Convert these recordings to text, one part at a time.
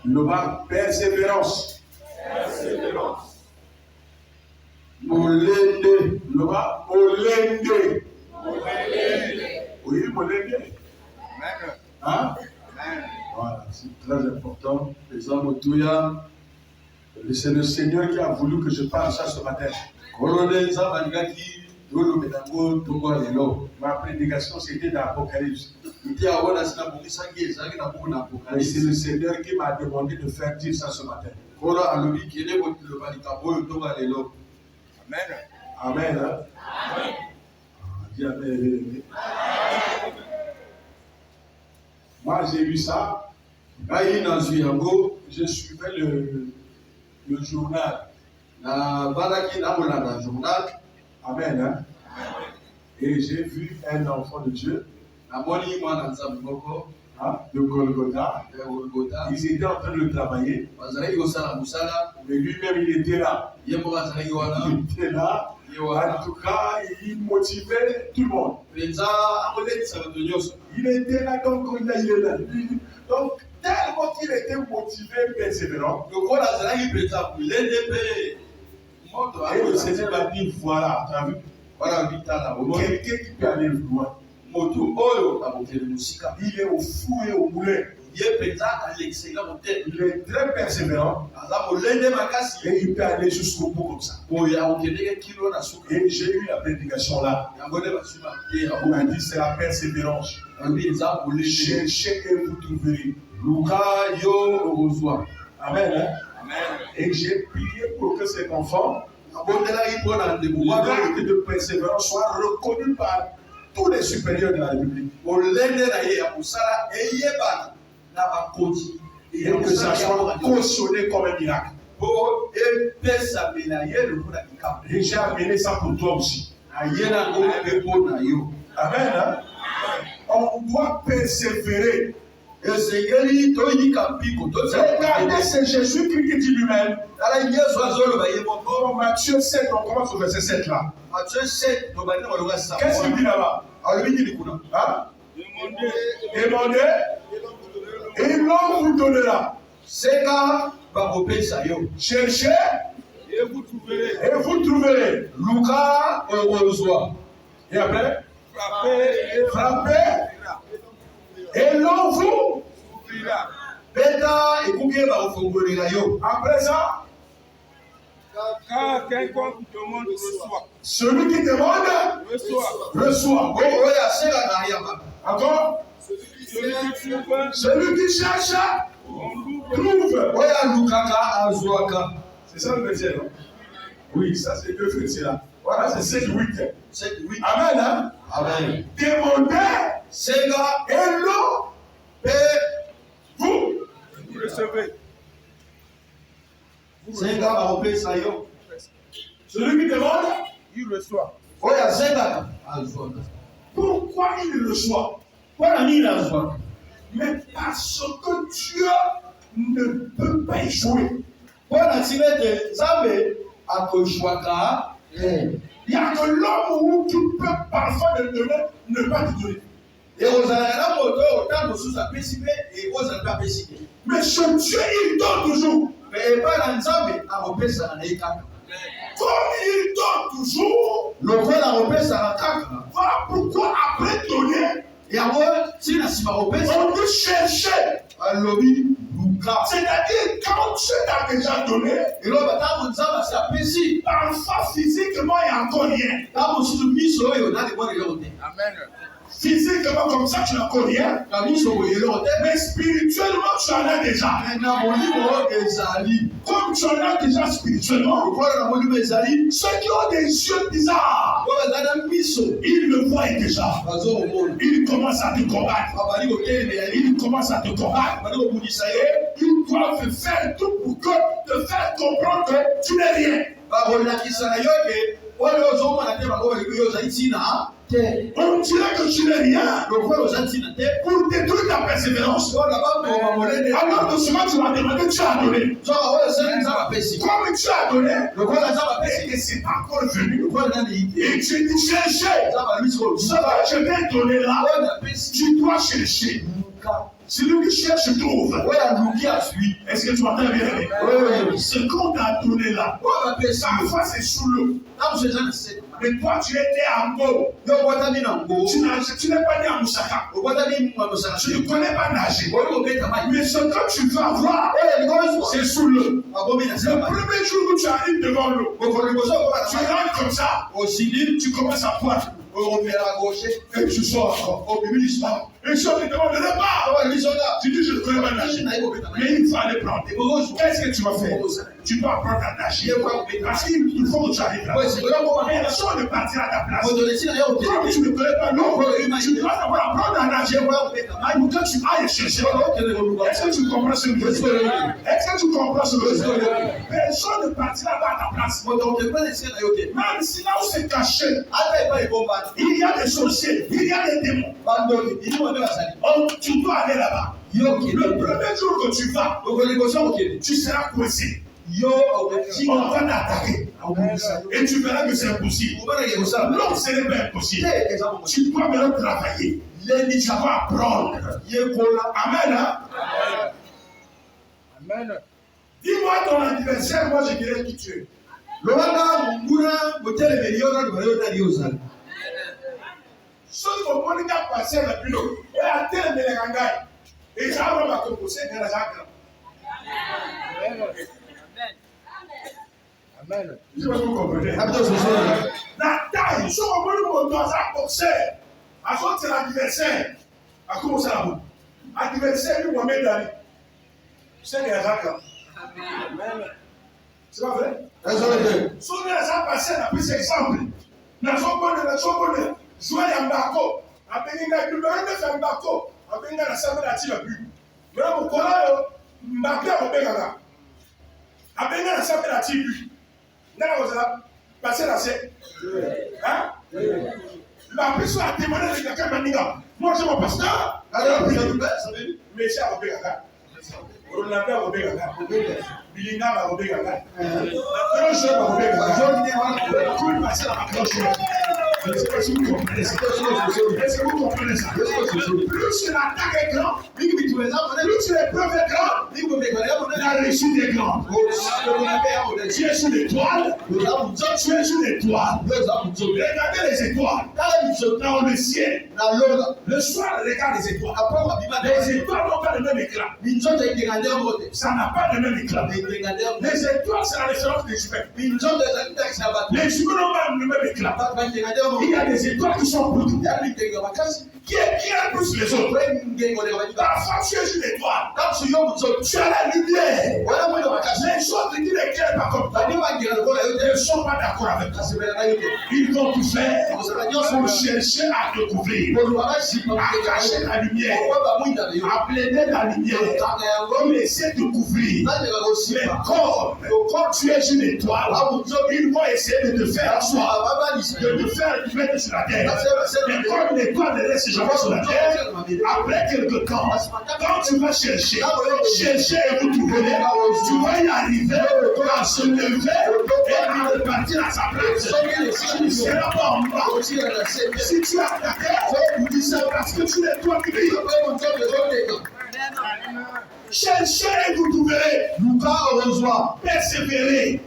Le bas, persévérance. Persévérance. Molende. Le bas, molende. Molende. Oui, molende. Amen. Hein? Amen. Voilà, c'est très important. Les hommes autour, c'est le Seigneur qui a voulu que je parle ça ce matin. Ma prédication, c'était dans l'Apocalypse. Et c'est le Seigneur qui m'a demandé de faire dire ça ce matin. Amen. Amen. Hein? Dis amen. Moi, j'ai vu ça. Je suivais le journal. Amen. Hein? Et j'ai vu un enfant de Dieu de Golgotha. Ils étaient en train de travailler. Mais lui-même, il était là. Il était là. En tout cas, il motivait tout le monde. Il était là, donc il est là. Donc, tellement qu'il était motivé, persévérant. Et le Seigneur m'a dit, voilà, tu as vu? Quelqu'un qui peut aller loin. Il est au four et au moulin. Il est très persévérant. Et il peut aller jusqu'au bout comme ça. Et j'ai eu la prédication là. On m'a dit c'est la persévérance. Cherchez et vous trouverez. Amen. Hein? Amen. Et j'ai prié pour que cet enfant, de persévérance, soit reconnu par tous les supérieurs de la République. Et que ça soit cautionné comme un miracle. Et j'ai amené ça pour toi aussi. Amen. Hein? On doit persévérer. Regardez, c'est Jésus-Christ qui dit lui-même. Dans Matthieu 7, on commence au verset 7 là. Qu'est-ce qu'il dit là-bas? Hein? Demandez et l'on vous donnera. Cherchez Et vous trouverez. et vous trouverez. Et après, frappez et l'on vous. Après ça, Car quelqu'un qui demande reçoit. celui qui demande reçoit. Encore, celui qui cherche trouve. C'est ça le verset, non? Oui, ça c'est deux versets là. Voilà, c'est 7-8. Amen. Hein? Amen. Demandez et l'eau vous. Vous recevez. Celui qui demande, Il reçoit. pourquoi il reçoit? Mais parce que Dieu ne peut pas échouer. Il y a que l'homme où tu peux parfois le donner, ne pas te donner. Mais ce Dieu, il donne toujours. Comme il donne toujours, voilà pourquoi après donner, on peut chercher. C'est-à-dire, quand Dieu t'a déjà donné, parfois physiquement, il n'y a encore rien. Amen. Physiquement, comme ça, tu n'as encore rien. Mais spirituellement, tu en as déjà. Comme tu en as déjà spirituellement, ceux qui ont des yeux bizarres, ils le voient déjà. Ils commencent à te combattre. Ils commencent à te combattre. Ils doivent faire tout pour te faire comprendre que tu n'es rien. On dirait que tu n'es rien pour détruire ta persévérance. Alors que souvent tu vas demander, tu as donné. Comme tu as donné, et que c'est pas encore venu. Et tu dis chercher. Ce que je vais donner là, tu dois chercher. Celui qui cherche trouve. Est-ce que tu m'entends bien? Oui. Ce qu'on t'a donné là, parfois c'est sous l'eau. Mais toi, tu étais en Go. Tu n'es pas né à Moussaka. Tu ne connais pas nager. Mais ce que tu vas voir, c'est sous l'eau. Le premier jour où tu arrives devant l'eau, tu rentres comme ça, tu commences à poindre. Et tu sors encore. Et si on te demande de ne pas, tu dis je ne connais pas nager. Mais il faut aller prendre. Qu'est-ce que tu vas faire? Tu dois apprendre à nager. Parce qu'il faut que tu arrives là. Mais la chose de partir à ta place. Comme tu ne connais pas l'eau, tu dois d'abord apprendre à nager. Pour que tu ailles chercher. Est-ce que tu comprends ce que je veux dire? Est-ce que tu comprends ce que je veux dire? Personne ne partira pas à ta place. Même si là où c'est caché, il y a des sorciers, il y a des démons. Oh, tu dois aller là-bas. Le premier jour que tu vas, tu seras coincé. On va t'attaquer. Et tu verras que c'est impossible. Non, ce n'est pas impossible. Tu dois maintenant travailler. Tu vas apprendre. Amen. Amen. Dis-moi ton adversaire, moi je dirais qui tu es. Sauf que mon gars passé la plus long. Et à tel de l'engaï. Et ça va composer dans la salle. Amen. Je sais pas si vous comprenez. La taille, si on veut dans un boxeur, à son c'est l'adversaire. À comment ça va? Adversaire, lui, Mohamed Dali. C'est les Azaka. Amen. C'est pas vrai? Si on est à passer, on a pris cet exemple. Dans son bonheur. Jouer à Mbako, à Beninga, le monde fait un Mbako, à Beninga, la salle de la tire plus. Mais là, mon collègue, Mbako, à Beninga, à Beninga, la salle de la tire plus. Là, vous allez passer la scène. Hein? La personne a témoigné de quelqu'un Beninga. Moi, c'est mon pasteur. Alors, mais c'est à Beninga. Ronaldo à Beninga. Bilinga à Beninga. La cloche à Beninga. Tout le passé à la cloche. Est-ce que vous comprenez ça? Est-ce que vous comprenez ça? Plus l'attaque est grande, plus l'épreuve est grande, la réussite est grande. Tu es sur l'étoile. Tu es sur l'étoile. Regardez les étoiles. Dans le ciel. Le soir, regarde les étoiles. Les étoiles n'ont pas le même éclat. Ça n'a pas le même éclat. Les étoiles, c'est la référence des humains. Les humains n'ont pas le même éclat. Il y a des étoiles qui sont plus qui plus les autres. Parfois, tu es une étoile. Tu as la lumière. Les autres qui ne tiennent pas comme toi ne sont pas d'accord avec toi. Ils vont tout faire pour chercher à te couvrir, à cacher la lumière, à plaider la lumière, pour essayer de te couvrir. Mais comme tu es une étoile, ils vont essayer de te faire asseoir, de te faire mettre sur la terre. Mais comme l'étoile ne reste jamais sur la terre, après quelque temps, quand tu vas chercher et vous trouver, tu vas y arriver à se lever et à repartir à sa place. Tu ne seras pas en bas. Si tu as ta tête, c'est parce que tu es toi qui vis. Cherchez et vous trouverez. Persévérez.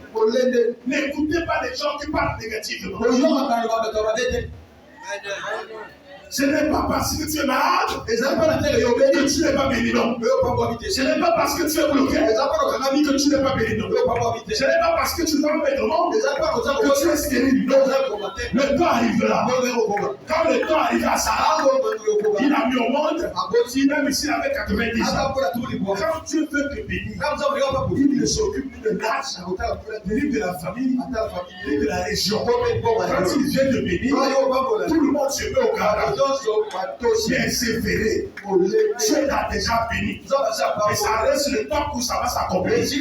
N'écoutez pas les gens qui parlent négativement. Ce n'est pas parce que tu es malade que tu n'es pas béni, non. Ce n'est pas parce que tu es bloqué que tu n'es pas béni, non. Ce n'est pas parce que tu ne vas pas mettre non que tu es stérile, non. Le temps arrivera. Quand le temps arrivera à Sarah, il a mis au monde, même s'il avait 90 ans. Quand Dieu veut te bénir, il ne s'occupe plus de l'âge, ni de la famille, ni de la région. Quand il vient te bénir, tout le monde se met au garage. Persévérer. Dieu t'a déjà béni. Et ça reste le temps où ça va s'accomplir. Tu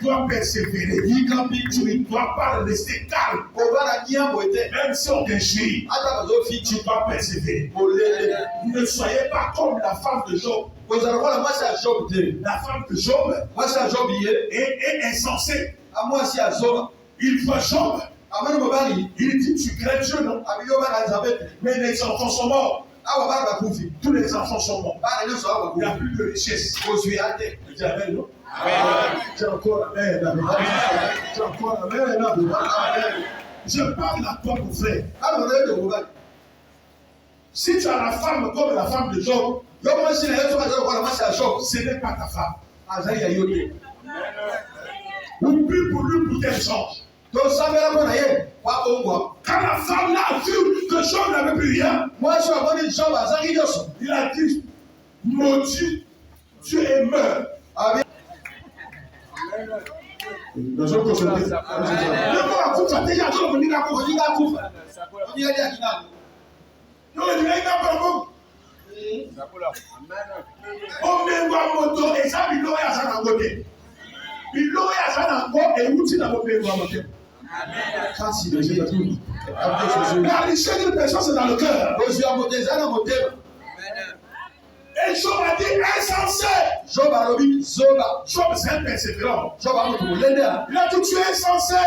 dois persévérer. Tu ne dois pas rester calme. Même si on t'injurie, tu dois persévérer. Ne soyez pas comme la femme de Job. La femme de Job est insensée. Il voit Job. Il dit tu crains Dieu, non? Mais les enfants sont morts. Tous les enfants sont morts. Il n'y a plus de richesse. Dis amen, non? J'ai encore amen. J'ai encore amen. Je parle à toi, mon frère. Si tu as la femme comme la femme de Job, ce n'est pas ta femme. On prie pour lui pour qu'elle change. Quand la femme là a vu que Job n'avait plus rien, il a dit, maudit, Dieu est mort. La richesse d'une personne, c'est dans le cœur. Et Job a dit insensé. Job c'est un persévérant. Il a dit tu es insensé.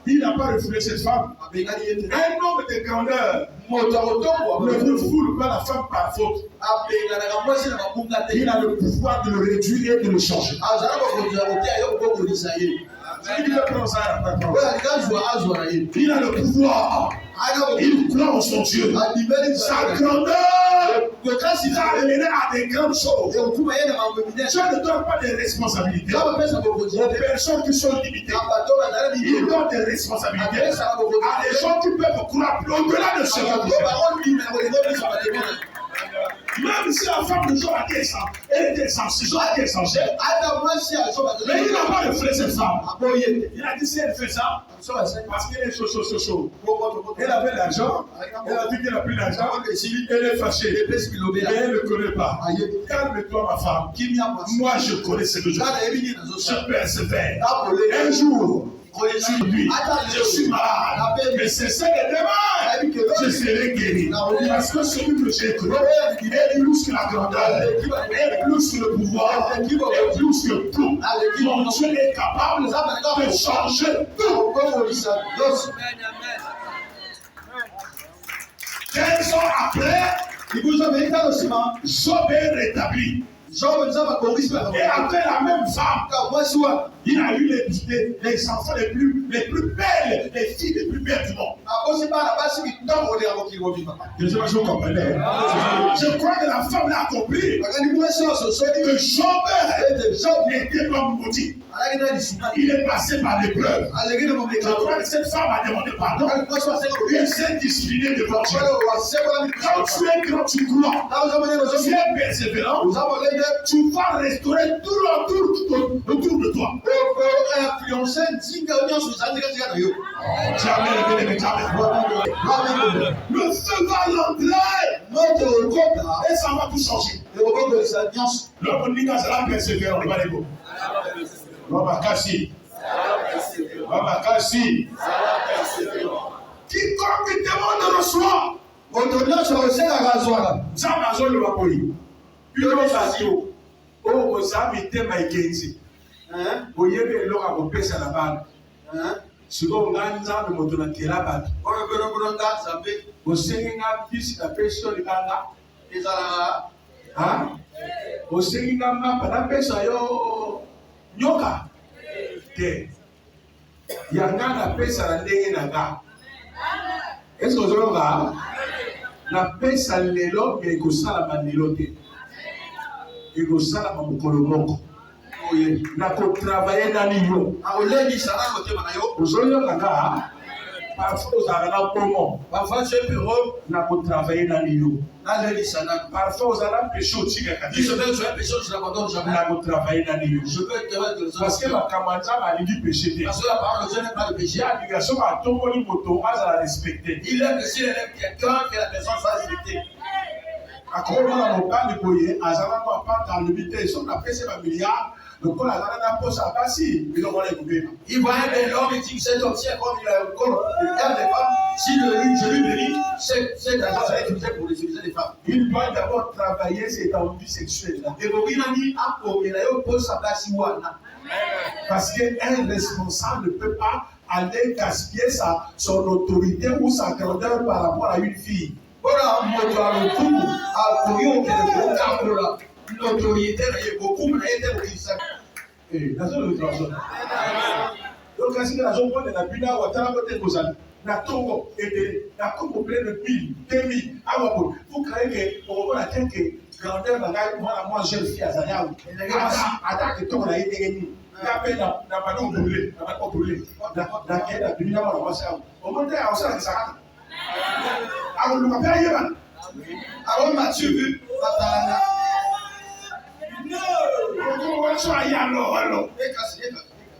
Il n'a pas refoulé cette femme. Un homme de grandeur ne refoule pas la femme par faute. Il a le pouvoir de le réduire et de le changer. Il a le pouvoir. Il croit en son Dieu. Sa grandeur il a amené à des grandes choses. Dieu ne donne pas des responsabilités aux personnes qui sont limitées. Il donne des responsabilités à des gens qui peuvent croire au-delà de ce que même si la femme de Job a été insensée, Job a été insensé. Mais il n'a pas refusé cette femme. Il a dit si elle fait ça, parce qu'elle est chaud. Elle avait l'argent, elle a dit qu'elle n'a plus d'argent, elle est fâchée. Mais elle ne connaît pas. Calme-toi, ma femme. Moi, je connais ce que je fais. Je persévère. Un jour, je suis malade, mais c'est ce que demain je serai guéri. Parce que celui que j'ai connu est plus que la grandeur, est plus que le pouvoir, est plus que tout. Mon Dieu est capable de changer tout. 15 ans après, Job est rétabli. Et après la même femme, il a eu les enfants les plus belles, les filles les plus belles du monde. Je sais pas si vous comprenez. Je crois que la femme l'a compris. Que Job n'était pas maudit. Il est passé par l'épreuve. Je crois que cette femme a demandé pardon. Elle s'est disciplinée devant Dieu. Quand tu es grand, tu crois. Tu es persévérant. Tu vas restaurer tout autour de toi. Le feu va l'entrer et ça va tout changer. L'homme dit que ça va persévérer. Quiconque demande reçoit. Est-ce que vous avez na pesa lelo mais ekosala manelo te ekosala mokolo moko na kotravaye nani yo ozoyokaka parfois ozalaka na pomo na kotravaye nani yo parfois ozala péché otikaka na kotravaye nani yo parce que makambo ya nzambe alingi péché te ye alinga soki atongoli moto azala respecté akomona mobali boye azalaka apata alobi te soki apesi bamiliard lokola azala na posa apasi biloko wana ekobeba il voyait que l'homme dit que cet homme comme il a encore regarde les femmes si je lui bénis cet argent ça va être utilisé pour utiliser les femmes il doit d'abord travailler cette envie sexuelle là et bobina ni akomela yo posa basi wana parce qu'un responsable ne peut pas aller gaspiller son autorité ou sa grandeur par rapport à une fille. Voilà, moto kumu akuyo kele kokakola l'autorité na beaucoup na été okisa. Nazo le transo. Donc kasi na zo ko na bina watala ko te kozala. Na tongo et na kombo plein de pile, demi, awa pour créer que on va attaquer grandeur bagaille moi jeune fille azania ou. Attaque tongo na été ni. Na pe na pas brûler, na pas brûler. Na ke na bina na moi ça. On monte à ça ça. Alors le papa yeba. Alors Mathieu vu batana. Non. On va ça y alors.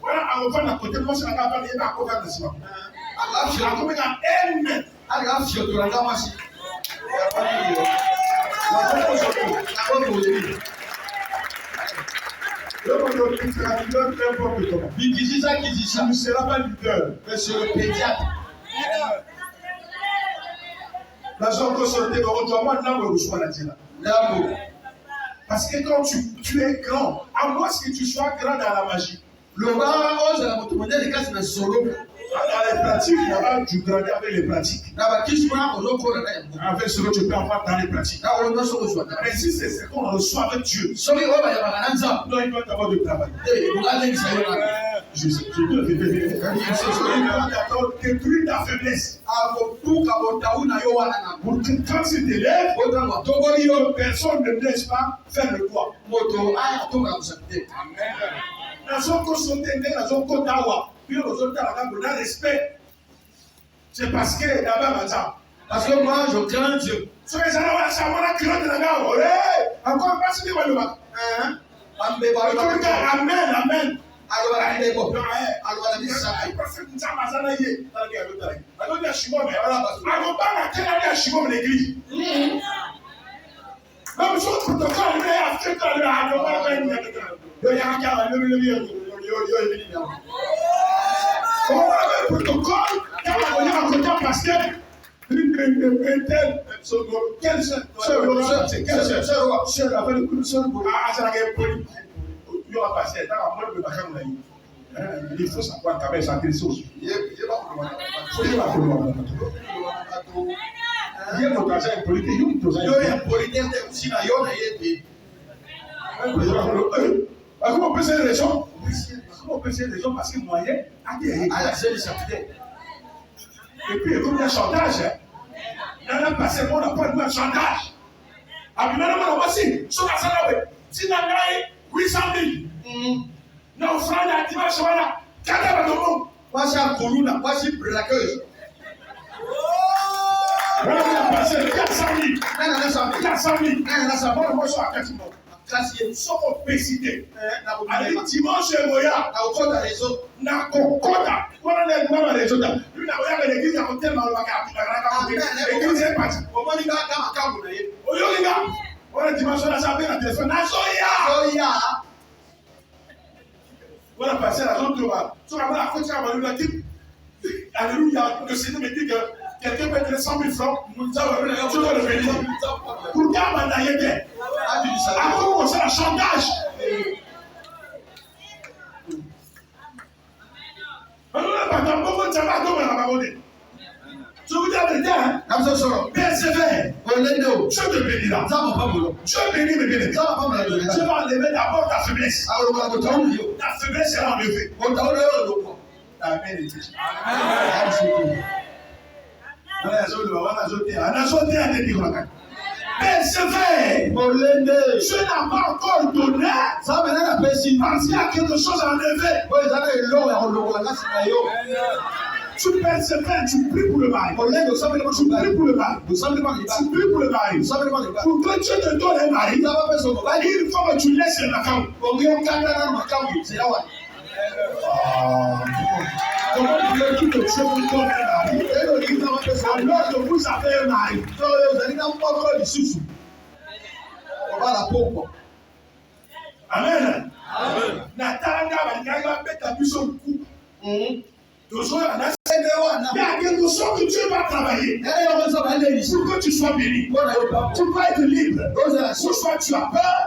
Voilà, on va na côté moi ça va pas y ba ko va dessus. Alafia kumeka amen. Alafia tulanga masi. Tu ne seras pas leader, mais c'est le pédiatre. La zone consolidée, parce que quand tu es grand, à moins que tu sois grand dans la magie. Le bas, on a mon modèle de casse de solo. Dans les pratiques, là-bas, tu grandis avec les pratiques. Avec ce que tu peux avoir dans les pratiques. Mais si c'est ce qu'on reçoit avec Dieu, non, il doit avoir du travail. Je détruis ta faiblesse. Pour que quand tu t'élèves, personne ne laisse pas faire le poids. Respect. C'est parce que d'abord, parce que moi je crains Dieu. Encore pas ce que amen, amen. Le protocole, parce que il faut savoir quand même s'adresser aux sujets. Comment on peut faire les gens? Comment on peut faire les gens? Parce que moyen a des et puis, comme il y a chantage, il y a passé, on n'a pas de chantage. Ah, puis maintenant, on va aussi, sur la salle, si on a 800 000, non, frère, il y a dimanche, voilà, 4 000 euros. Moi, j'ai un colou, moi, j'ai une braqueuse. Voilà, on a passé 400 000. 400 000. Moi, je suis à 4 000. Kasi soko obésité. Allez dimanche moya na okota réseau na kokota. Wana le mama réseau da. Lui na oya le l'église à côté ma ba ka ka. L'église est partie. Comment ni ga ma ka bo na ye. Oyo ni ga. Wana dimanche na sa na téléphone na soya. Voilà passer la zone de là. Sur la côté à ma type. Alléluia. Le Seigneur me dit que quelqu'un peut donner 100 000 francs. Nous avons le béni. Pour garder ma naïveté. À commencer le chantage. Je vous dis la vérité, hein? Persévère. Dieu te bénira. Dieu bénit mes bien-aimés. Dieu va enlever d'abord ta faiblesse. Ta faiblesse sera enlevée. Amen. Persévère. Je n'ai pas encore donné. Parce qu'il y a quelque chose à enlever. Tu persévères, tu pries pour le mari. Tu pries pour le mari. Tu pries pour le mari. Pour que Dieu te donne un mari, il faut que tu laisses le macao. Comment voulez-vous que Dieu vous donne un mari? Alors que vous avez un mari. On va la pompe. Amen. Natanga va mettre la puce au cou. Il y a quelque chose que Dieu va travailler pour que tu sois béni. Tu vas être libre. Soit tu as peur,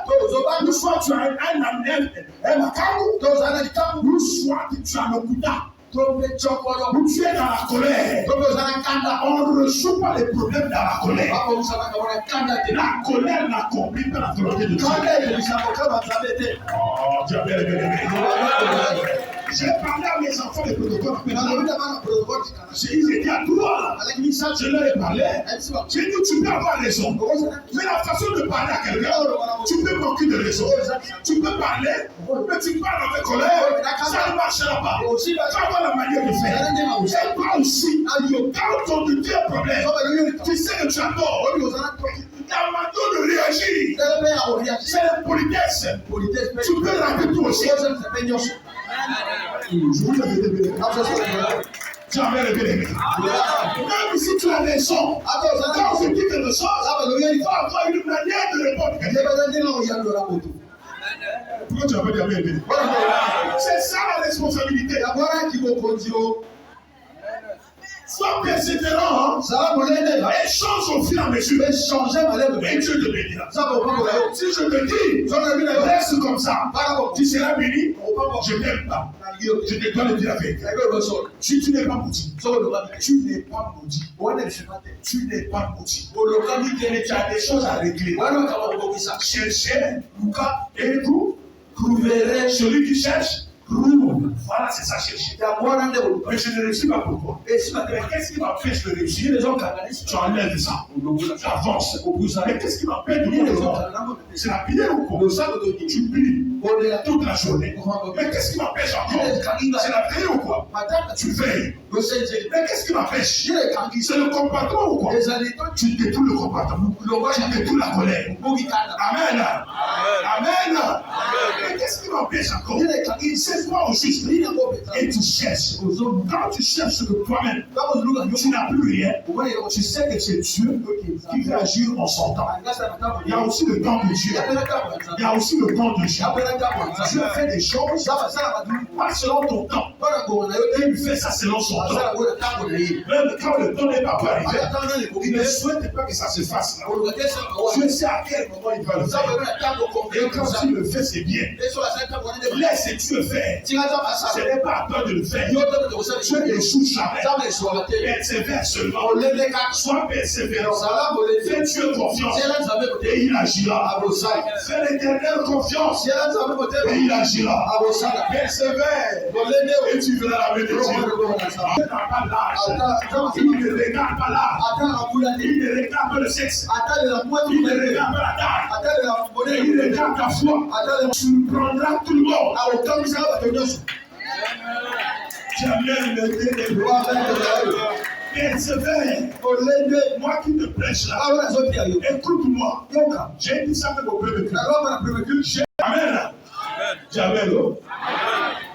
soit tu as un macabou, soit tu as le couteau. Vous êtes dans la colère. On ne résout pas les problèmes dans la colère. La colère n'accomplit pas la volonté de Dieu. Oh, Dieu a bien aimé. J'ai parlé à mes enfants des protocoles. J'ai dit à toi, je leur ai parlé. J'ai dit, tu peux avoir raison. Mais la façon de parler à quelqu'un, tu peux manquer de raison. Tu peux parler, mais tu parles avec colère. Ça ne marchera pas. Tu vas avoir la manière de faire. Et toi aussi, quand on te dit un problème, tu sais que tu as tort. La manière de réagir, c'est la politesse. Tu peux rater toi aussi. Je vous avais révélé. Tu avais révélé. Même si tu as raison, quand on te dit quelque chose, il faut avoir une manière de répondre. Pourquoi tu avais jamais révélé? C'est ça la responsabilité. Sois persévérant, et change au fur et à mesure. Et Dieu te bénira. Si je te dis, reste comme ça, tu seras béni, je ne t'aime pas. Je te dois le dire avec. Tu n'es pas maudit. Tu n'es pas maudit. Tu n'es pas maudit. Tu as des choses à régler. Cherchez, et vous trouverez celui qui cherche. Voilà, c'est ça, chercher. Mais je ne réussis pas pourquoi. Et qu'est-ce qui m'empêche de réussir? Tu enlèves ça. Tu avances. Mais qu'est-ce qui m'empêche de réussir? C'est la prière ou quoi? Tu pries toute la journée. Mais qu'est-ce qui m'empêche encore? C'est la prière ou quoi? Tu veilles. Mais qu'est-ce qui m'empêche? C'est le comportement ou quoi? Tu détruis le comportement. Tu détruis la colère. Amen. Amen. Mais qu'est-ce qui m'empêche encore? C'est toi au juste. Et tu cherches. Quand tu cherches ce que toi-même, tu n'as plus rien. Tu sais que c'est Dieu qui va agir en son temps. Il y a aussi le temps de Dieu. Il y a aussi le temps de Dieu. Dieu fait des choses pas selon ton temps. Et il fait ça selon son temps. Même quand le temps n'est pas arrivé, il ne souhaite pas que ça se fasse là. Dieu sait à quel moment il va le faire. Et quand il le fait, c'est bien. Laisse Dieu faire. Ce n'est pas à toi de le faire. Dieu n'échoue jamais. Persévère seulement. Sois persévérant. Fais Dieu confiance. Et il agira. Fais l'Éternel confiance. Et il agira. Persévère. Et tu verras la main de Dieu. Dieu n'a pas l'âge. Il ne regarde pas l'âge. Il ne regarde pas le sexe. Il ne regarde pas la taille. Il regarde ta foi. Tu prendras tout le monde. Persévère. Moi qui te prêche là. Écoute-moi. J'ai dit ça avec mon premier culte. Amen. Amen.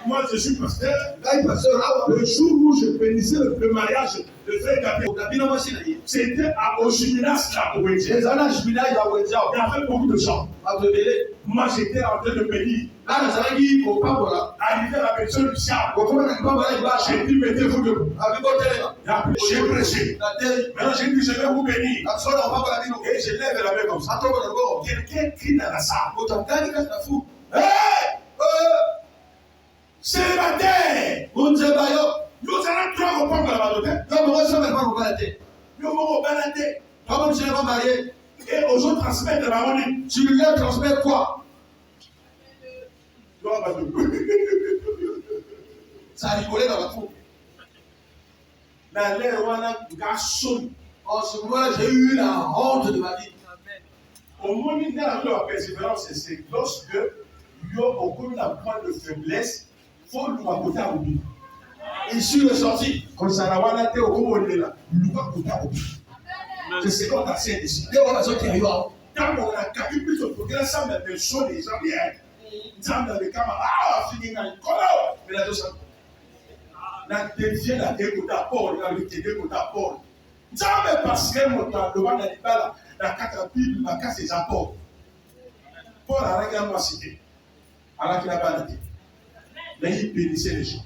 Moi je suis pasteur. Le jour où je bénissais le mariage de frère Gabriel, c'était à Oshiminas là au Wendia. Il y avait beaucoup de gens. Moi j'étais en train de bénir. Arrivé à la personne du Siam, j'ai dit mettez-vous debout. J'ai prêché. Maintenant j'ai dit je vais vous bénir. Et je lève la main comme ça. Quelqu'un crie dans la salle. Hey! Célibataire! Nous allons trois reprendre la madote. Nous allons balader. Et aux autres transmettre la monnaie. Tu lui transmets quoi? Ça a rigolé dans la troupe. Dans l'air, on a garçon. En ce moment-là, j'ai eu la honte de ma vie. Au moment où la persévérance, c'est lorsque il y a beaucoup de faiblesse, il faut nous raconter à l'oubli. Et sur le sorti, quand ça n'a pas été au cours de là, nous va coûter à l'oubli. C'est ce qu'on a fait ici. Quand on a capté plus de progrès, ça m'a fait chaud les gens bien. Dans le camarade, fini dans le colo. Mais là, la défier la dégoût d'abord, la dégoût d'abord. Jamais parce que mon temps devant la libala, la catapule, la casse des apports. Paul a regardé moi cité. Alors qu'il n'a pas été. Mais il bénissait les gens.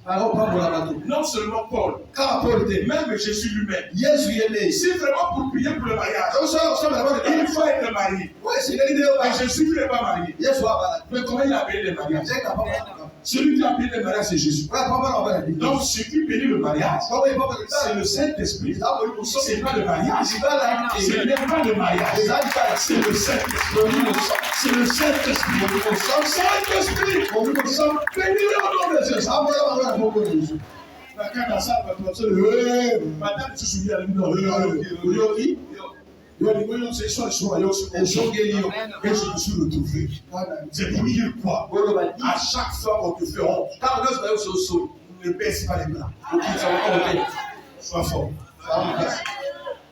Non seulement Paul, car Paul était, même Jésus lui-même. C'est vraiment pour prier pour le mariage. Il faut être marié. Mais Jésus n'est pas marié. Mais comment il a béni le mariage? Celui qui a béni le mariage, c'est Jésus. Donc, ce qui bénit le mariage, c'est le Saint-Esprit. C'est pas le mariage. Ce n'est pas le mariage. C'est le Saint-Esprit. C'est le Saint-Esprit. Saint-Esprit. Nous sommes bénis au nom de Jésus. Madame, tu te souviens de lui. Et je me suis retrouvé. C'est pour dire quoi? À chaque fois qu'on te fait honte, ne baisse pas les bras. Sois fort.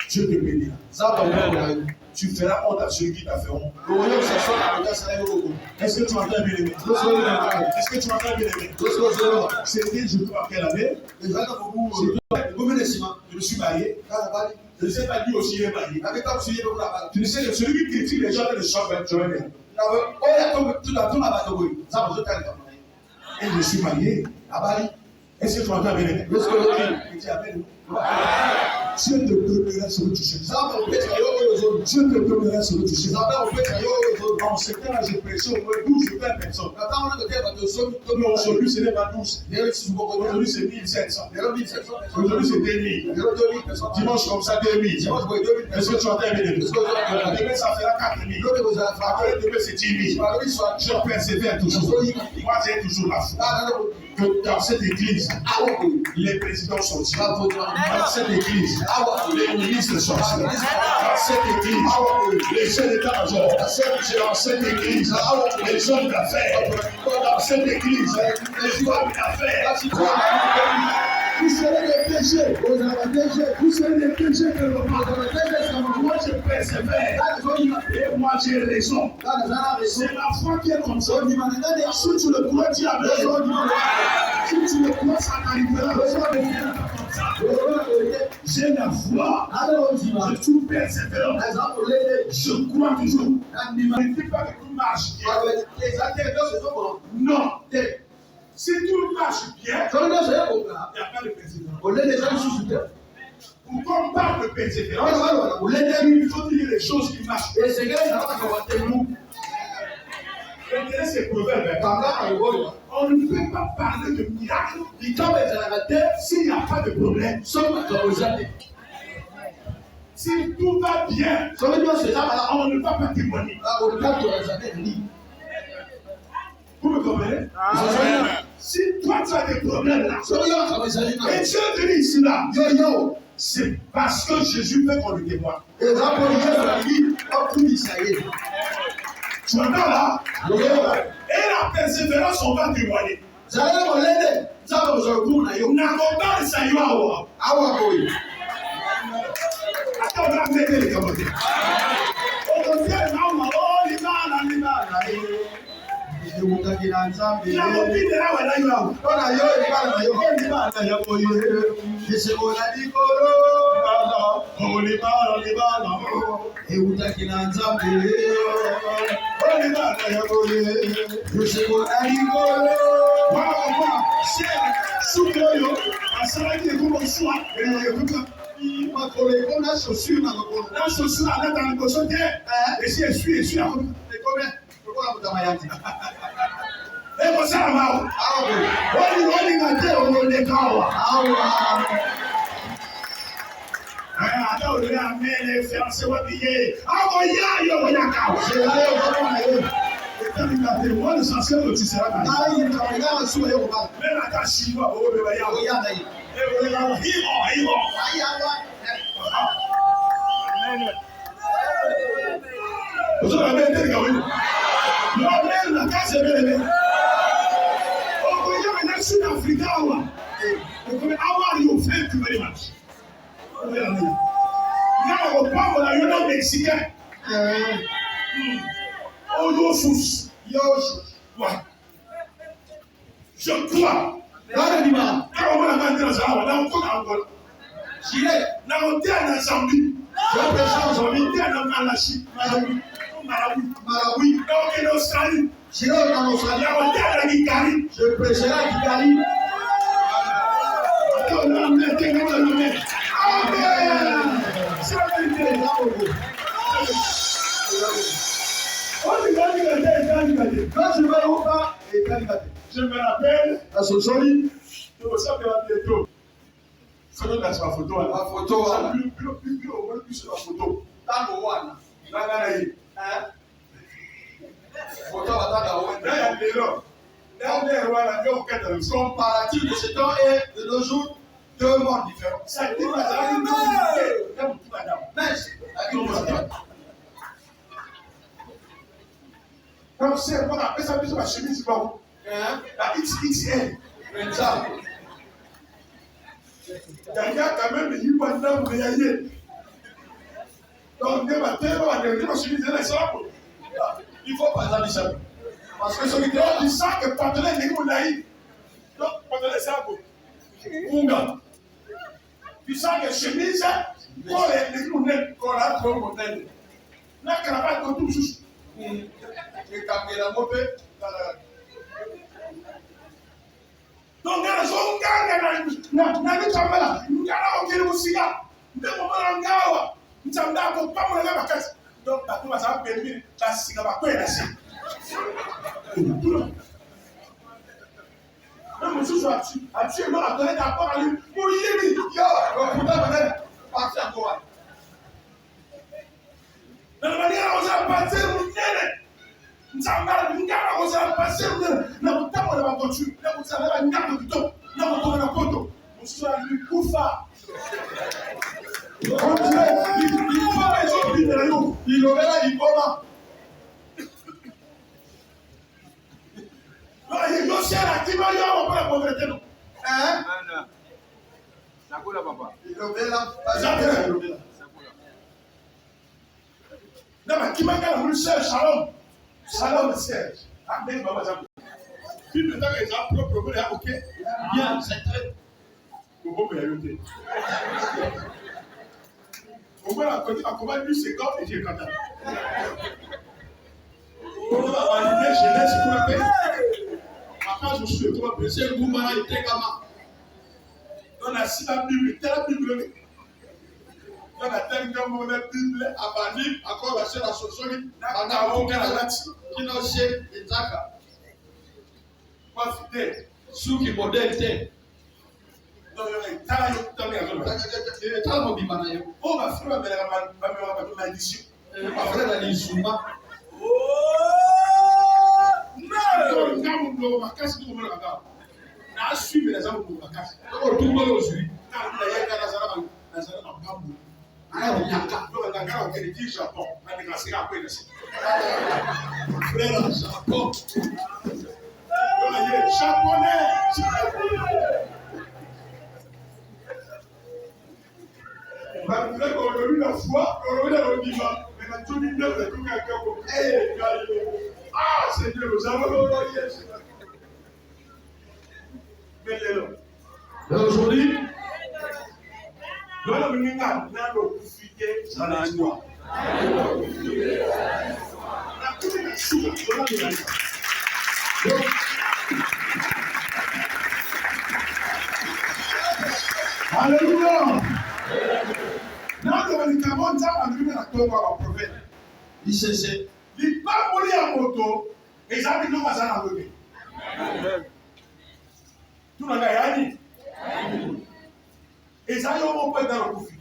Dieu te bénit. Tu feras honte à celui qui t'a fait honte. Est-ce que tu m'entends bien aimé? Est-ce que tu m'entends bien aimé? C'était, je crois, quelle année? Je me suis marié. Je ne sais pas lui aussi il est marié. Tu ne sais que celui qui critique les gens ne chante pas. Et je suis marié. Est-ce que tu m'entends bien aimé? Dieu te donnerait ce que tu cherches. Dieu te donnerait ce que tu cherches. En ce temps-là, j'ai prêché au moins 12 ou 20 personnes. Mais aujourd'hui, ce n'est pas 12. Aujourd'hui, c'est 1700. Aujourd'hui, c'est 2000. Dimanche, comme ça, 2000. Est-ce que tu entends bien? Demain, ça fera 4000. Après, demain, c'est 10 000. Je persévère toujours. Moi, j'ai toujours la foi. Que dans cette église, les présidents sont tirés. Dans cette église, les ministres sont tirés. Dans cette église, les chefs d'état-major. Dans cette église, les hommes d'affaires. Dans cette église, les femmes d'affaires. Vous serez des péchés. Vous serez des péchés que moi je persévère. Et moi j'ai raison. C'est la foi qui est comme ça. Si tu le crois, tu as raison. Si tu le crois, ça t'arrivera. J'ai la foi. Je suis persévérant. Je crois toujours. Ne dis pas que tout marche bien. Non. Si tout marche bien, il n'y a pas de persévérance. Pourquoi on parle de persévérance? Il faut dire les choses qui marchent. Regardez ces proverbes. On ne peut pas parler de miracle s'il n'y a pas de problème. Si tout va bien, on ne va pas témoigner. Vous me comprenez? Si toi tu as des problèmes là, et Dieu te dit ici là, c'est parce que Jésus veut qu'on le témoigne. Tu entends là? Et la persévérance, on va témoigner. Attends, on va mettre les commentaires. Et vous savez, moi, l'essentiel que tu seras marié. Même à ta chinois, vous voyez, vous avez été gagné. Moi-même, la case est belle. Oh, vous voyez, maintenant, Sud-Africain, vous pouvez avoir une offre que vous match. Là, on parle de la Union mexicaine. Oh, Yosus. Ouais. Je crois. Là, on va la mettre dans un là, on croit encore. Là, on dit en Zambie. Je prêche en Zambie, on dit en Malachi. Malawi. Donc, en Australie. Là, on dit en Italie. Je prêcherai en Italie. Attends, on va mettre dans la main. Amen. Ça va être là, quand je vais au bas, et Je me rappelle à ce joli. Ça fait un bientôt. Ça donne la photo. La photo. Ça plus sur la photo. Dans le one. Photo comparatif de ce temps et de nos jours, deux mondes différents. Ça dit comme c'est, on appelle ça plus ma chemise, la XXL. Il y a quand même une bonne dame réalisée. Donc, il faut pas aller ça. Parce que celui qui dit ça, que partenaire n'est pas naïf. Donc, partenaire, c'est un peu. Tu sens que chemise, pour les lunettes qu'on a trop modèle. La cravate, comme tout juste. Et quand il a monté, donc, il y a des gens qui ont gagné. Il y a des gens qui ont gagné. Donc, tu vas savoir que tu vas se même si je suis actuellement à donner d'accord à lui, pour lui, partir encore. De la manière dont on a passé, nous avons passé, nous avons Shalom, Serge. Puis le temps que les gens proposent, ok, bien, c'est très. Pourquoi vous l'avez noté? Au moins, la côté, comment lui, c'est comme et j'ai canté. On va valider jeunesse pour la paix. Après, je suis trop pressé, vous m'avez été gamin. On a si la Bible, telle Bible. On a tel que mon Bible a banni, encore la seule association, on a aucun alati, qui n'a pas de zaka. Pas fidèle, ceux qui modèlent tel. Donc, il y a un talent qui est un talent qui est un talent. On va faire la malédiction. On va faire la malédiction. Oh! Non! On va casser tout le monde là-bas. On a suivi les hommes pour la casser. On va tout le monde aujourd'hui. Quand il y a un Nazareth, Nazareth en Gambou. Alors, il y a un gars, on a dit Japon. On a déclassé après le site. Frère, Japon. Japonais. Malgré qu'on a eu la foi, on a eu la diva. Mais la tout l'idée, on a tout quelqu'un pour. Ah, c'est Dieu, nous avons envoyé. Mais aujourd'hui, nous avons une âme, nous avons profité de la joie. Alléluia. Now the when come on down and women are talking about prophet. He says, "The family of moto is having no mazana with me." Tu n'as rien dit. Et ça, ils vont pas être dans le conflit.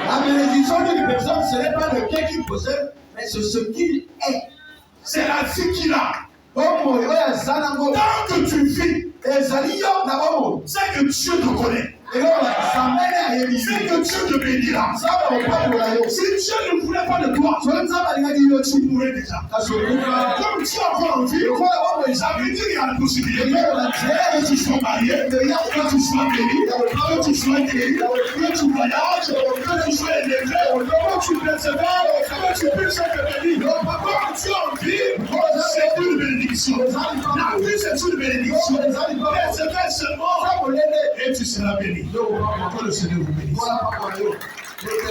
La bénédiction d'une personne, ce n'est pas le bien qu'il possède, mais c'est ce qu'il est. C'est la vie qu'il a. Tant que tu vis, c'est que Dieu te connaît. C'est que Dieu te bénira. Si Dieu ne voulait pas de toi, tu mourrais déjà. Comme tu as encore envie, ça veut dire qu'il y a la possibilité que tu sois marié, que tu sois béni, que tu sois guéri, que tu voyages, que tu sois élevé, que tu persévères, que tu puisses être béni. Comme tu as envie, c'est une bénédiction. La vie, c'est une bénédiction. Persévère seulement et tu seras béni. Que le Seigneur vous bénisse.